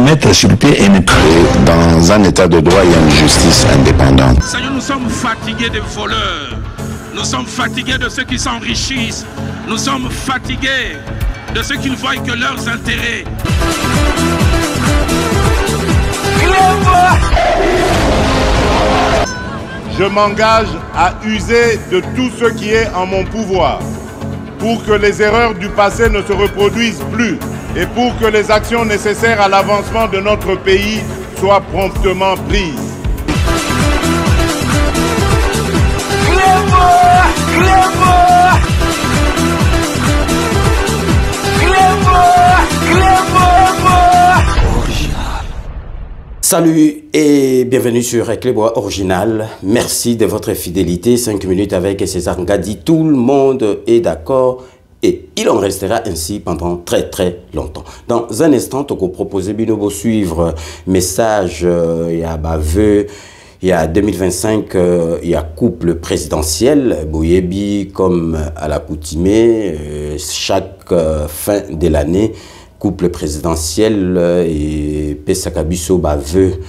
mettre sur le pied une... Dans un état de droit, il y a une justice indépendante. Seigneur, nous sommes fatigués des voleurs. Nous sommes fatigués de ceux qui s'enrichissent. Nous sommes fatigués de ceux qui ne voient que leurs intérêts. Je m'engage à user de tout ce qui est en mon pouvoir pour que les erreurs du passé ne se reproduisent plus et pour que les actions nécessaires à l'avancement de notre pays soient promptement prises. Salut et bienvenue sur Clébois Original. Merci de votre fidélité. 5 minutes avec César Ngadi. Tout le monde est d'accord et il en restera ainsi pendant très longtemps. Dans un instant, je vais proposer de suivre message. Il y a vœu. Il y a 2025, il y a couple présidentiel. Boyebi, comme à l'accoutumée, chaque fin de l'année, couple présidentiel et Pesakabiso baveux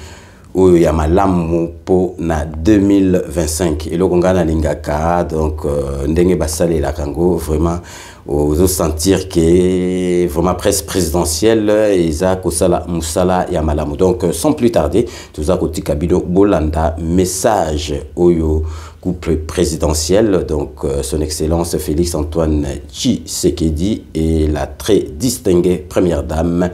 où il y a malamu pour na 2025 et le Congo na lingaka donc ndenge basale la Congo vraiment aux sentir que vraiment presse présidentielle et ça kosala musala ya malamu donc sans plus tarder tout à côté Kabido Bolanda message oyo couple présidentiel, donc son excellence Félix Antoine Tshisekedi et la très distinguée première dame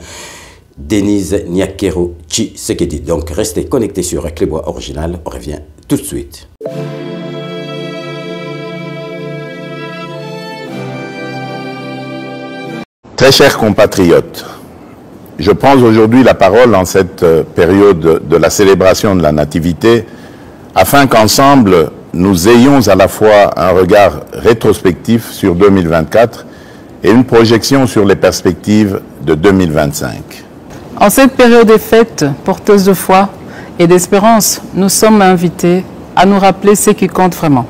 Denise Nyakero Tshisekedi. Donc restez connectés sur Clébois Original, on revient tout de suite. Très chers compatriotes, je prends aujourd'hui la parole en cette période de la célébration de la Nativité afin qu'ensemble nous ayons à la fois un regard rétrospectif sur 2024 et une projection sur les perspectives de 2025. En cette période de fête, porteuse de foi et d'espérance, nous sommes invités à nous rappeler ce qui compte vraiment.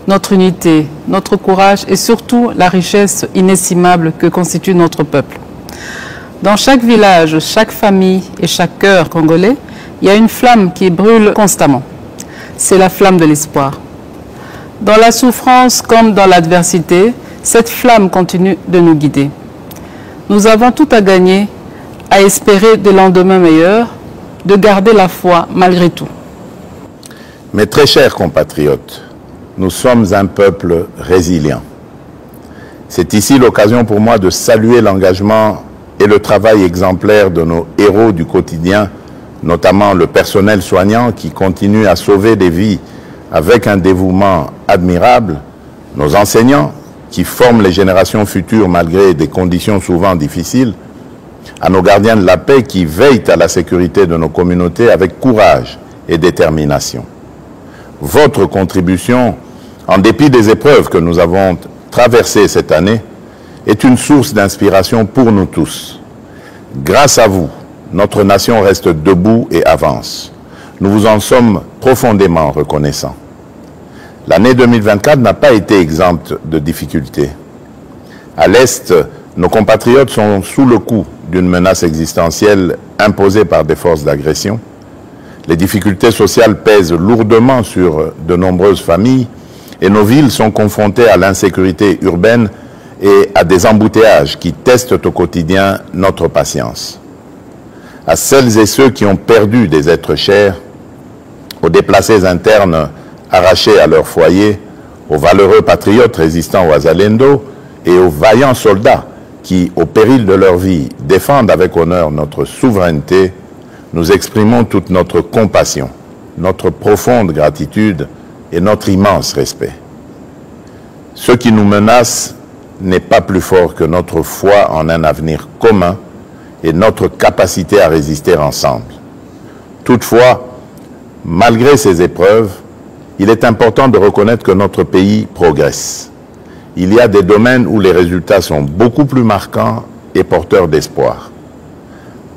Notre unité, notre courage et surtout la richesse inestimable que constitue notre peuple. Dans chaque village, chaque famille et chaque cœur congolais, il y a une flamme qui brûle constamment. C'est la flamme de l'espoir. Dans la souffrance comme dans l'adversité, cette flamme continue de nous guider. Nous avons tout à gagner, à espérer des lendemains meilleurs, de garder la foi malgré tout. Mes très chers compatriotes, nous sommes un peuple résilient. C'est ici l'occasion pour moi de saluer l'engagement et le travail exemplaire de nos héros du quotidien, notamment le personnel soignant qui continue à sauver des vies avec un dévouement admirable, nos enseignants qui forment les générations futures malgré des conditions souvent difficiles, à nos gardiens de la paix qui veillent à la sécurité de nos communautés avec courage et détermination. Votre contribution, en dépit des épreuves que nous avons traversées cette année, est une source d'inspiration pour nous tous. Grâce à vous, notre nation reste debout et avance. Nous vous en sommes profondément reconnaissants. L'année 2024 n'a pas été exempte de difficultés. À l'Est, nos compatriotes sont sous le coup d'une menace existentielle imposée par des forces d'agression. Les difficultés sociales pèsent lourdement sur de nombreuses familles et nos villes sont confrontées à l'insécurité urbaine et à des embouteillages qui testent au quotidien notre patience. À celles et ceux qui ont perdu des êtres chers, aux déplacés internes arrachés à leur foyer, aux valeureux patriotes résistants au Wazalendo et aux vaillants soldats qui, au péril de leur vie, défendent avec honneur notre souveraineté, nous exprimons toute notre compassion, notre profonde gratitude et notre immense respect. Ce qui nous menace n'est pas plus fort que notre foi en un avenir commun et notre capacité à résister ensemble. Toutefois, malgré ces épreuves, il est important de reconnaître que notre pays progresse. Il y a des domaines où les résultats sont beaucoup plus marquants et porteurs d'espoir.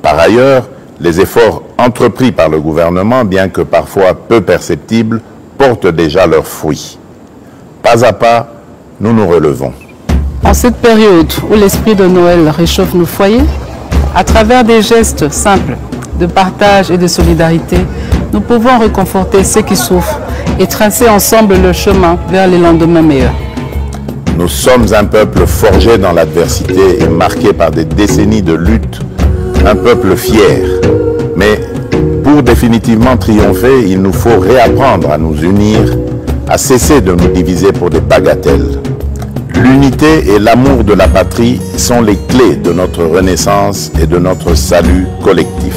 Par ailleurs, les efforts entrepris par le gouvernement, bien que parfois peu perceptibles, portent déjà leurs fruits. Pas à pas, nous nous relevons. En cette période où l'esprit de Noël réchauffe nos foyers, À travers des gestes simples de partage et de solidarité, nous pouvons réconforter ceux qui souffrent et tracer ensemble le chemin vers les lendemains meilleurs. Nous sommes un peuple forgé dans l'adversité et marqué par des décennies de lutte, un peuple fier. Mais pour définitivement triompher, il nous faut réapprendre à nous unir, à cesser de nous diviser pour des bagatelles. L'unité et l'amour de la patrie sont les clés de notre renaissance et de notre salut collectif.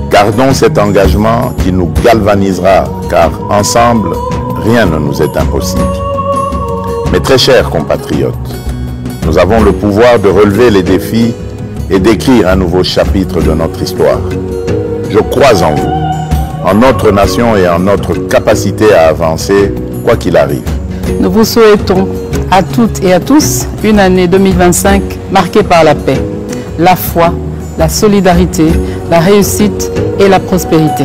Gardons cet engagement qui nous galvanisera, car ensemble, rien ne nous est impossible. Mes très chers compatriotes, nous avons le pouvoir de relever les défis et d'écrire un nouveau chapitre de notre histoire. Je crois en vous, en notre nation et en notre capacité à avancer, quoi qu'il arrive. Nous vous souhaitons à toutes et à tous une année 2025 marquée par la paix, la foi, la solidarité, la réussite et la prospérité.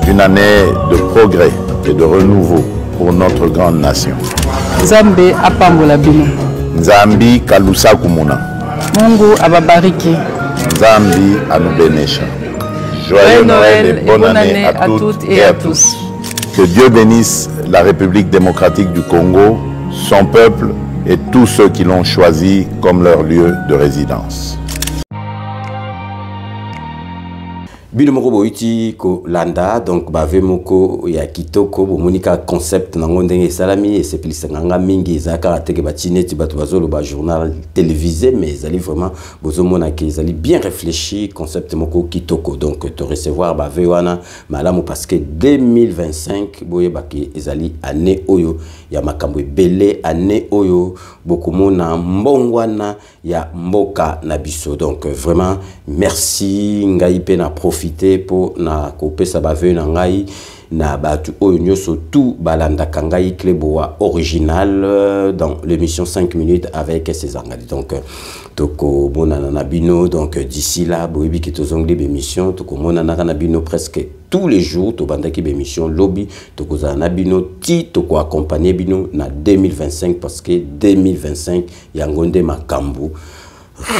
Une année de progrès et de renouveau pour notre grande nation. Nzambe apambola bino. Nzambi kalusa kumuna. Mungu ababariki. Nzambi anubenesha. Joyeux Noël et bonne année à toutes et à tous. Que Dieu bénisse la République démocratique du Congo, son peuple et tous ceux qui l'ont choisi comme leur lieu de résidence. Bino moko boiti ko landa donc bave moko ya kitoko bomonika concept nango ndenge salami et sepelisa nganga mingi zaka teke batineti bato bazolo ba journal télévisé mais zali vraiment bozomona ke zali bien réfléchi concept moko kitoko donc te recevoir bave wana malamu parce que 2025 boye baki ezali année oyo ya makambo ebele année oyo bokomona mbongwana ya mboka na biso donc vraiment merci ngai pe na profiter pour na kopesa bave na ngai na batu oyo nyoso tout balanda kangai Kleboa original dans l'émission 5 minutes avec César Ngadi. Donc toko monana na bino donc d'ici là boyebi ki tozongli l'émission toko monana na bino presque tous les jours to bandaki l'émission lobby toko za na bino ti toko accompagner bino na 2025 parce que 2025 yangonde makambu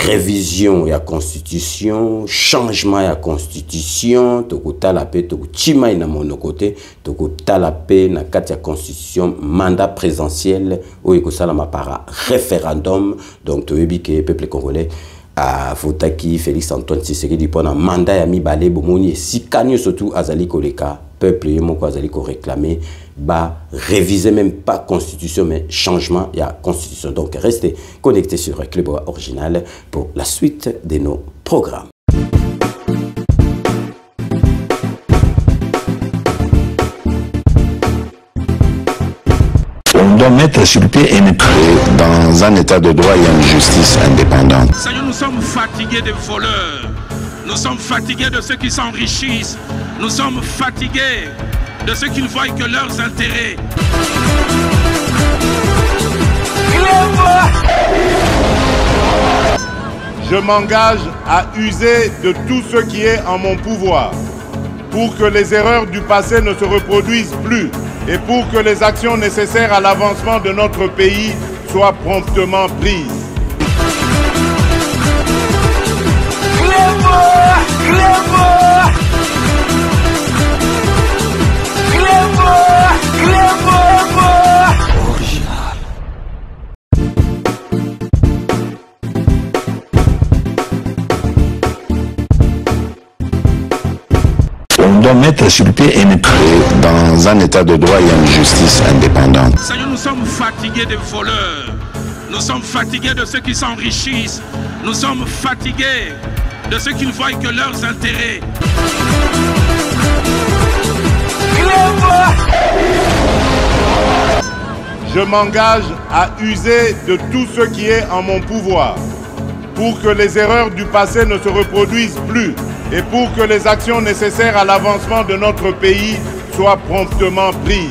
révision ya constitution, changement ya constitution, tokota la paix, tokuchima ina monokote, tokota la paix na kati ya constitution, mandat présidentiel, ou ekosalama para référendum, donc toyebi ke peuple congolais a votaki Félix Antoine Tshisekedi pour un mandat ya mibale bomoni sikani surtout azali koleka peuple yemoko azali ko réclamer ba réviser même pas constitution mais changement ya constitution. Donc restez connectés sur Kleboa original pour la suite de nos programmes. On doit mettre sur pied et mettre dans un état de droit et une justice indépendante. Seigneur, nous sommes fatigués des voleurs. Nous sommes fatigués de ceux qui s'enrichissent. Nous sommes fatigués de ceux qui ne voient que leurs intérêts. Je m'engage à user de tout ce qui est en mon pouvoir pour que les erreurs du passé ne se reproduisent plus et pour que les actions nécessaires à l'avancement de notre pays soient promptement prises. On doit mettre sur pied et mettre dans un état de droit et une justice indépendante. Seigneur, nous sommes fatigués des voleurs. Nous sommes fatigués de ceux qui s'enrichissent. Nous sommes fatigués de ceux qui ne voient que leurs intérêts. Je m'engage à user de tout ce qui est en mon pouvoir pour que les erreurs du passé ne se reproduisent plus et pour que les actions nécessaires à l'avancement de notre pays soient promptement prises.